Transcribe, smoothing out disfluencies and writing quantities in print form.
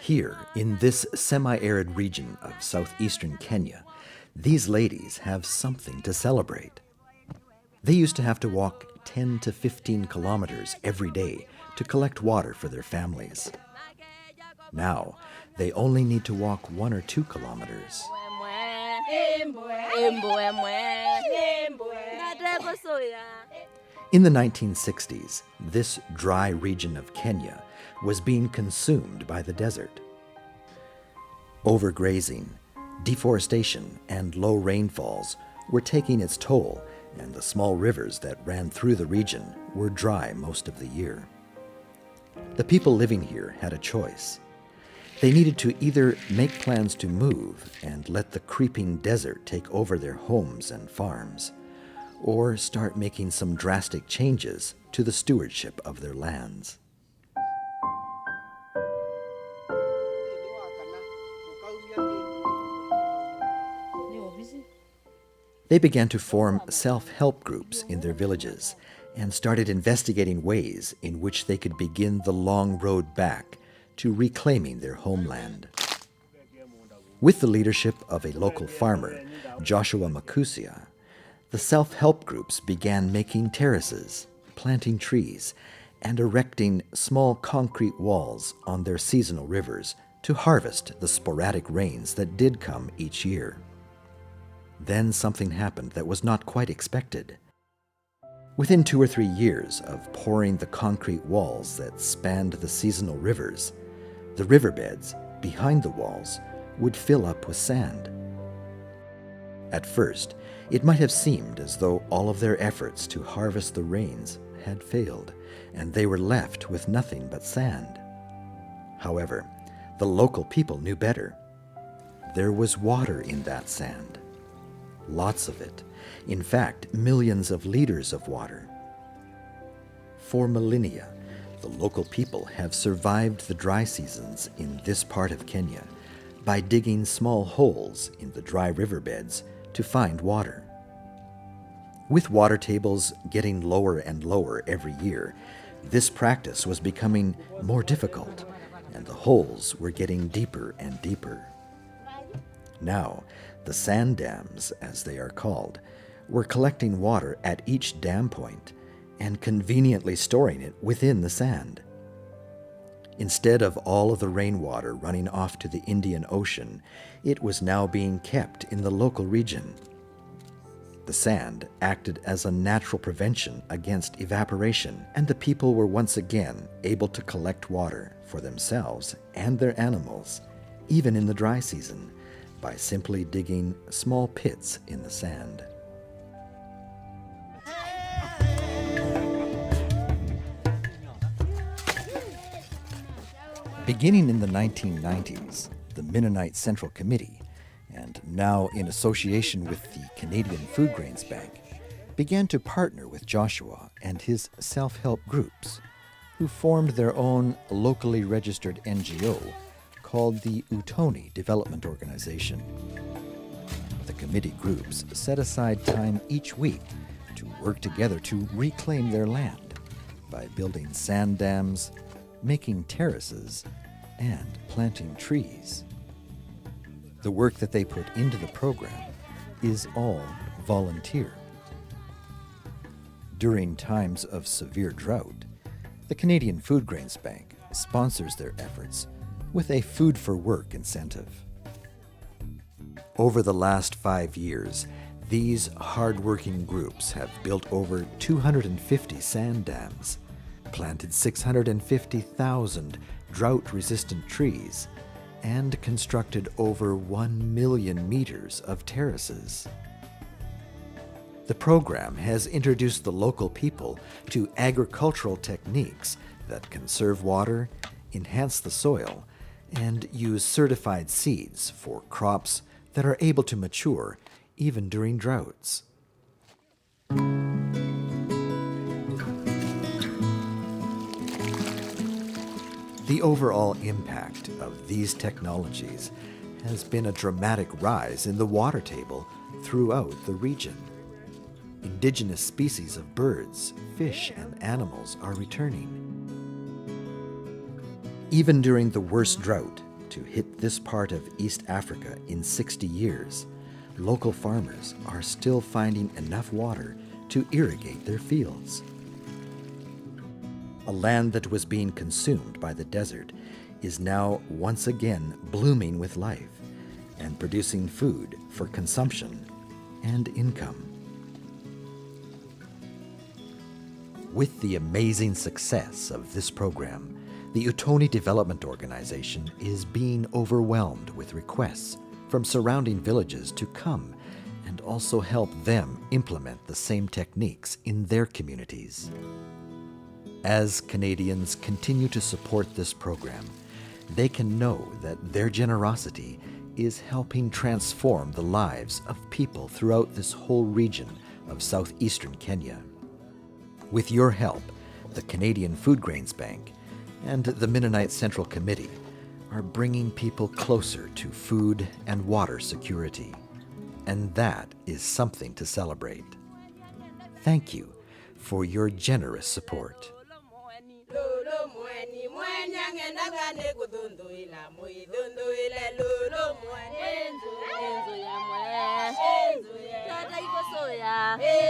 Here, in this semi-arid region of southeastern Kenya, these ladies have something to celebrate. They used to have to walk 10 to 15 kilometers every day to collect water for their families. Now, they only need to walk 1 or 2 kilometers. In the 1960s, this dry region of Kenya was being consumed by the desert. Overgrazing, deforestation, and low rainfalls were taking its toll, and the small rivers that ran through the region were dry most of the year. The people living here had a choice. They needed to either make plans to move and let the creeping desert take over their homes and farms, or start making some drastic changes to the stewardship of their lands. They began to form self-help groups in their villages and started investigating ways in which they could begin the long road back to reclaiming their homeland. With the leadership of a local farmer, Joshua Makusia, the self-help groups began making terraces, planting trees, and erecting small concrete walls on their seasonal rivers to harvest the sporadic rains that did come each year. Then something happened that was not quite expected. Within 2 or 3 years of pouring the concrete walls that spanned the seasonal rivers, the riverbeds behind the walls would fill up with sand. At first, it might have seemed as though all of their efforts to harvest the rains had failed, and they were left with nothing but sand. However, the local people knew better. There was water in that sand. Lots of it. In fact, millions of liters of water. For millennia, the local people have survived the dry seasons in this part of Kenya by digging small holes in the dry riverbeds to find water. With water tables getting lower and lower every year, this practice was becoming more difficult, and the holes were getting deeper and deeper. Now, the sand dams, as they are called, were collecting water at each dam point and conveniently storing it within the sand. Instead of all of the rainwater running off to the Indian Ocean, it was now being kept in the local region. The sand acted as a natural prevention against evaporation, and the people were once again able to collect water for themselves and their animals, even in the dry season, by simply digging small pits in the sand. Beginning in the 1990s, the Mennonite Central Committee, and now in association with the Canadian Foodgrains Bank, began to partner with Joshua and his self-help groups, who formed their own locally registered NGO called the Utooni Development Organization. The committee groups set aside time each week to work together to reclaim their land by building sand dams, making terraces, and planting trees. The work that they put into the program is all volunteer. During times of severe drought, the Canadian Foodgrains Bank sponsors their efforts with a Food for Work incentive. Over the last 5 years, these hard-working groups have built over 250 sand dams, planted 650,000 drought-resistant trees, and constructed over 1 million meters of terraces. The program has introduced the local people to agricultural techniques that conserve water, enhance the soil, and use certified seeds for crops that are able to mature even during droughts. The overall impact of these technologies has been a dramatic rise in the water table throughout the region. Indigenous species of birds, fish, and animals are returning. Even during the worst drought to hit this part of East Africa in 60 years, local farmers are still finding enough water to irrigate their fields. A land that was being consumed by the desert is now once again blooming with life and producing food for consumption and income. With the amazing success of this program, the Utooni Development Organization is being overwhelmed with requests from surrounding villages to come and also help them implement the same techniques in their communities. As Canadians continue to support this program, they can know that their generosity is helping transform the lives of people throughout this whole region of southeastern Kenya. With your help, the Canadian Foodgrains Bank and the Mennonite Central Committee are bringing people closer to food and water security. And that is something to celebrate. Thank you for your generous support. Hey!